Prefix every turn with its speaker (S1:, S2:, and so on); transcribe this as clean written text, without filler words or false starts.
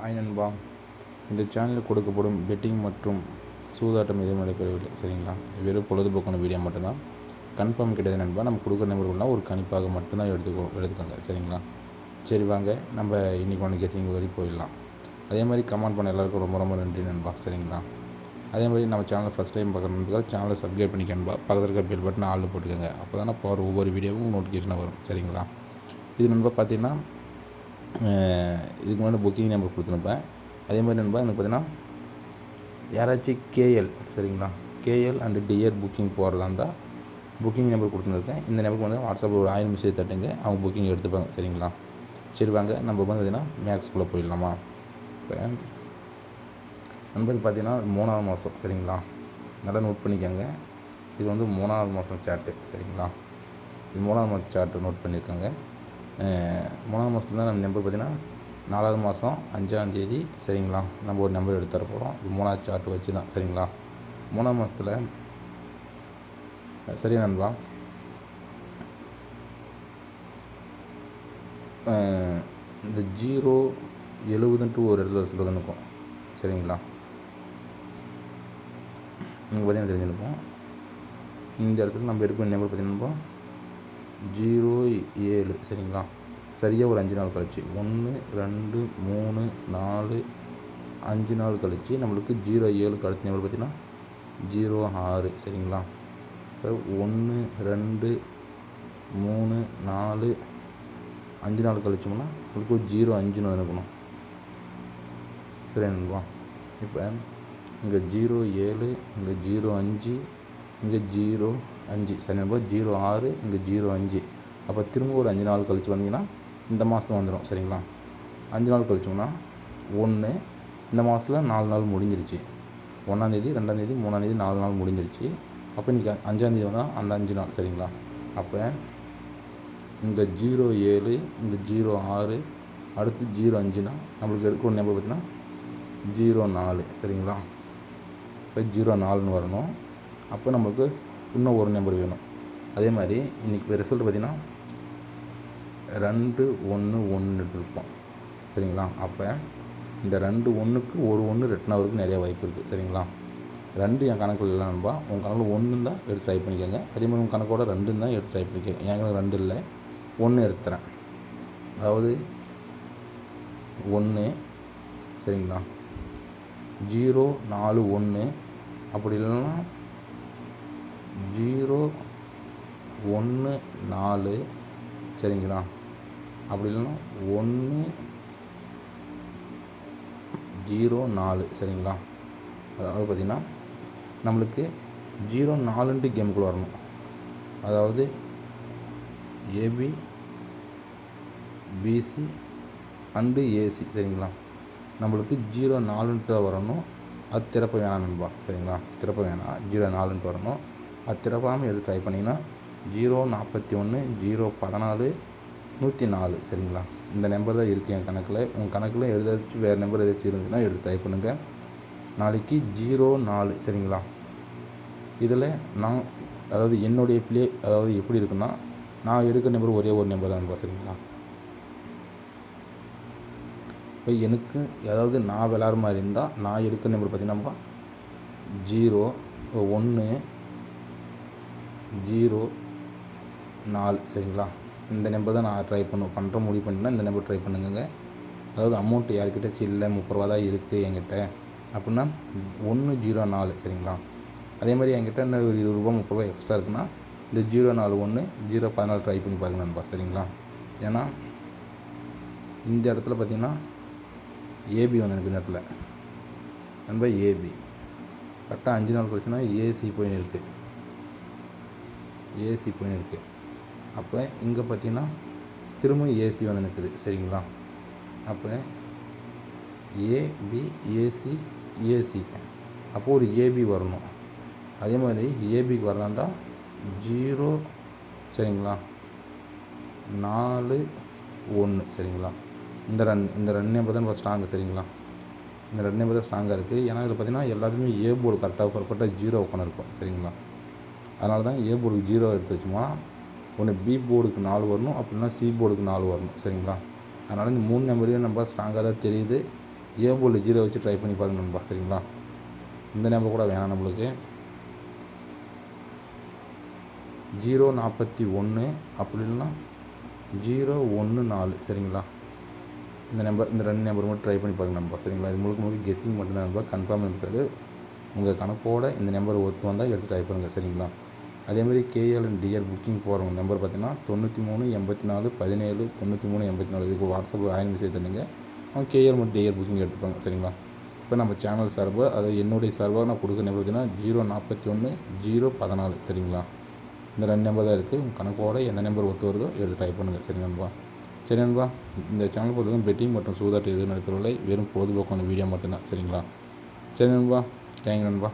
S1: Hi நண்பா, இந்த சேனலில் கொடுக்கப்படும் பெட்டிங் மற்றும் சூதாட்டம் எதுவும் நடைபெறவில்லை. சரிங்களா, வெறும் பொழுதுபோக்கான வீடியோ மட்டும்தான். கன்ஃபார்ம் கிடையாது நண்பா. நம்ம கொடுக்குற நம்பர்கள்லாம் ஒரு கணிப்பாக மட்டும்தான் எடுத்துக்கோங்க. சரிங்களா, சரி வாங்க நம்ம இன்றைக்கி ஒன்று கெஸிங் வரை போயிடலாம். அதே மாதிரி கமெண்ட் பண்ண எல்லாருக்கும் ரொம்ப ரொம்ப நன்றி நண்பா. சரிங்களா, அதே மாதிரி நம்ம சேனலை ஃபஸ்ட் டைம் பார்க்குற நண்பர்கள் சேனலை சப்ஸ்கிரைப் பண்ணிக்கணும்பா. பக்கத்தில் இருக்க பெல் பட்டன் ஆளில் போட்டுக்கோங்க. அப்போ தான் போகிற ஒவ்வொரு வீடியோவும் நோட்டிஃபிகேஷனாக வரும். சரிங்களா, இது நண்பா பார்த்தீங்கன்னா இதுக்கு முன்னாடி புக்கிங் நம்பர் கொடுத்துருப்பேன். அதே மாதிரி நண்பா எனக்கு பார்த்தீங்கன்னா யாராச்சும் கேஎல், சரிங்களா, கேஎல் அண்டு டிஆர் புக்கிங் போகிறதா இருந்தால் புக்கிங் நம்பர் கொடுத்துருக்கேன். இந்த நம்பருக்கு வந்து வாட்ஸ்அப்பில் ஒரு 1000 மெசேஜ் தட்டுங்க, அவங்க புக்கிங் எடுத்துப்பாங்க. சரிங்களா, சரி வாங்க நம்ம வந்து பார்த்திங்கன்னா மேக்ஸ்குள்ளே போயிடலாமா. இப்போ நண்பர் பார்த்திங்கன்னா 3ஆவது மாதம். சரிங்களா, நல்லா நோட் பண்ணிக்கோங்க. இது வந்து 3ஆவது மாதம் சார்ட்டு. சரிங்களா, இது 3ஆவது மாதம் சார்ட்டு நோட் பண்ணியிருக்காங்க. 3ஆவது மாதத்துல தான் நம்ம நம்பர் பார்த்திங்கன்னா 4ஆவது மாதம் 5ஆம் தேதி. சரிங்களா, நம்ம ஒரு நம்பர் எடுத்து தர போகிறோம். இது 3ஆவது சார்ட்டு வச்சு தான். சரிங்களா, 3ஆவது மாதத்தில் சரி நண்பா, இந்த 070ன்ட்டு ஒரு இடத்துல சொல்லுறது இருக்கும். சரிங்களா, நீங்கள் பார்த்தீங்கன்னா தெரிஞ்சுருப்போம். இந்த இடத்துல நம்ம எடுக்கிற நம்பர் பார்த்தீங்கன்னா 07. சரிங்களா, சரியாக ஒரு 5 நாள் கழிச்சு 1 2 3 4 5 நாள் கழிச்சு நம்மளுக்கு 07 அடுத்த நம்பர் பார்த்திங்கன்னா 06. சரிங்களா, இப்போ 1 2 3 4 5 நாள் கழிச்சோம்னா நம்மளுக்கு ஒரு 05 அனுப்பணும். சரி நண்பா, இப்போ இங்கே 07, இங்கே 05, இங்கே 05. சரி நண்பா, 06, இங்கே 05. அப்போ திரும்ப ஒரு 5 நாள் கழிச்சு வந்தீங்கன்னா இந்த மாதம் வந்துடும். சரிங்களா, 5 நாள் கழிச்சோம்னா 1. இந்த மாதத்தில் 4 நாள் முடிஞ்சிருச்சு. 1ஆந்தேதி 2ஆந்தேதி 3ஆந்தேதி 4 நாள் முடிஞ்சிருச்சு. அப்போ இன்றைக்கி 5ஆந்தேதி வந்தால் அந்த 5 நாள். சரிங்களா, அப்போ இங்கே 07, இங்கே 06, அடுத்து 05னா நம்மளுக்கு எடுக்கிற நம்பர் பார்த்திங்கன்னா 04. சரிங்களா, இப்போ 04ன்னு வரணும். அப்போ நம்மளுக்கு இன்னும் ஒரு நம்பர் வேணும். அதே மாதிரி இன்றைக்கி ரிசல்ட் பார்த்திங்கன்னா 2 1 1 எடுத்துருப்போம். சரிங்களா, அப்போ இந்த 2 1க்கு ஒரு 1 ரிட்டன் ஆகிறதுக்கு நிறைய வாய்ப்பு இருக்குது. சரிங்களா, 2 என் கணக்கில் இல்லை நண்பா. உங்கள் கணக்கில் 1 தான் எடுத்து ட்ரை பண்ணிக்கோங்க. அதே மாதிரி உங்கள் கணக்கோட 2 தான் எடுத்து ட்ரை பண்ணிக்கோங்க. என் கணக்கு 2 இல்லை, 1 எடுத்துறேன். அதாவது 1. சரிங்களா, 0 4 1. அப்படி இல்லைன்னா 0 1 4. சரிங்களா, அப்படி இல்லைன்னா 1 0 4. சரிங்களா, அதாவது பார்த்திங்கன்னா நம்மளுக்கு 04ன்ட்டு கேமுக்குள்ளே வரணும். அதாவது ஏபி பிசி அண்டு ஏசி. சரிங்களா, நம்மளுக்கு 04ன்ட்டு வரணும். அது திறப்ப வேணாம் நண்பா. சரிங்களா, திறப்ப வேணாம், 04ன்ட்டு வரணும். அது திறப்பாமல் எது ட்ரை பண்ணிங்கன்னா 041 014 104. சரிங்களா, இந்த நம்பர் தான் இருக்குது என் கணக்கில். உங்கள் கணக்கில் எழுதாச்சும் வேறு நம்பர் ஏதாச்சும் இருந்துச்சுன்னா எடுத்து ட்ரை பண்ணுங்கள். நாளைக்கு 04. சரிங்களா, இதில் நான் அதாவது என்னுடைய ப்ளே அதாவது எப்படி இருக்குன்னா, நான் எடுக்கிற நம்பர் ஒரே ஒரு நம்பர் தான் நண்பா. சரிங்களா, இப்போ எனக்கு அதாவது நான் விளாட்ற மாதிரி இருந்தால் நான் எடுக்கிற நம்பர் பார்த்திங்கன்னா 0 1 0 4. சரிங்களா, இந்த நம்பர் தான் நான் ட்ரை பண்ணுற முடிவு பண்ணிங்கன்னா இந்த நம்பர் ட்ரை பண்ணுங்க. அதாவது அமௌண்ட் யார்கிட்டச்சும் இல்லை, 30 ரூபா தான் இருக்குது என்கிட்ட அப்படின்னா 104. சரிங்களா, அதே மாதிரி என்கிட்ட இன்னும் ஒரு 20 ரூபா 30 ரூபா எக்ஸ்ட்ரா இருக்குன்னா இந்த 041 014 ட்ரை பண்ணி பாருங்க நண்பா. சரிங்களா, ஏன்னா இந்த இடத்துல பார்த்திங்கன்னா ஏபி வந்து எனக்கு இந்த இடத்துல நண்பா ஏபி கரெக்டாக 5 நாள் கழிச்சுன்னா ஏசி போயின்னு இருக்குது. அப்போ இங்கே பார்த்திங்கன்னா திரும்ப ஏசி வந்து நிற்குது. சரிங்களா, அப்போ ஏபி ஏசி ஏசி அப்போது ஒரு ஏபி வரணும். அதே மாதிரி ஏபிக்கு வரலாந்தா 0. சரிங்களா, 4 1. சரிங்களா, இந்த ரெண்டு நம்பர் தான் ஸ்ட்ராங்கு. சரிங்களா, இந்த 2 நம்பர் தான் ஸ்ட்ராங்காக இருக்குது. ஏன்னா இதில் பார்த்திங்கன்னா எல்லாத்துமே ஏ போர்டு கரெக்டாக 0 உட்காந்து இருக்கும். சரிங்களா, அதனால தான் ஏ போர்டுக்கு 0 எடுத்து வச்சோம்னா ஒன்று பி போர்டுக்கு 4 வரணும், அப்படின்னா சி போர்டுக்கு 4 வரணும். சரிங்களா, அதனால் இந்த 3 நம்பரையும் நம்ம ஸ்ட்ராங்காக தான் தெரியுது. ஏ போல் 0 வச்சு ட்ரை பண்ணி பாருங்க நண்பா. சரிங்களா, இந்த நம்பர் கூட வேணாம் நம்மளுக்கு. 041 அப்படி இல்லைன்னா 014. சரிங்களா, இந்த நம்பர், இந்த 2 நம்பர் மட்டும் ட்ரை பண்ணி பாருங்க நண்பா. சரிங்களா, இது முழுக்க கெஸ்ஸிங் மட்டும்தான் நண்பா, கன்ஃபார்ம் இருக்காது. உங்கள் கணக்கோட இந்த நம்பர் ஒத்து வந்தால் எடுத்து ட்ரை பண்ணுங்கள். சரிங்களா, அதேமாதிரி கேஎல் அண்ட் டிஎல் புக்கிங் போகிறவங்க நம்பர் பார்த்தீங்கன்னா 93 84 17 93 84. இதுக்கு வாட்ஸ்அப் ஆயின் மெசேஜ் தண்ணுங்க. அவங்க கேஎல் மற்றும் டிஎல் புக்கிங் எடுத்துப்பாங்க. சரிங்களா, இப்போ நம்ம சேனல் சார்பாக, அது என்னுடைய சார்பாக நான் கொடுக்குற நம்பர் பார்த்தீங்கன்னா 041 014. சரிங்களா, இந்த 2 நம்பர் தான் இருக்குது. உங்கள் கணக்கோட எந்த நம்பர் ஒத்து வருதோ எடுத்து ட்ரை பண்ணுங்கள். சரி நண்பா. சரி நண்பா, இந்த சேனல் பொறுத்தவரைக்கும் பெட்டிங் மற்றும் சூதாட்டம் எதுவும் நடைபெறவில்லை. வெறும் பொழுதுபோக்கான வீடியோ மட்டும்தான். சரிங்களா, சரி நண்பா, தேங்க்யூ நண்பா.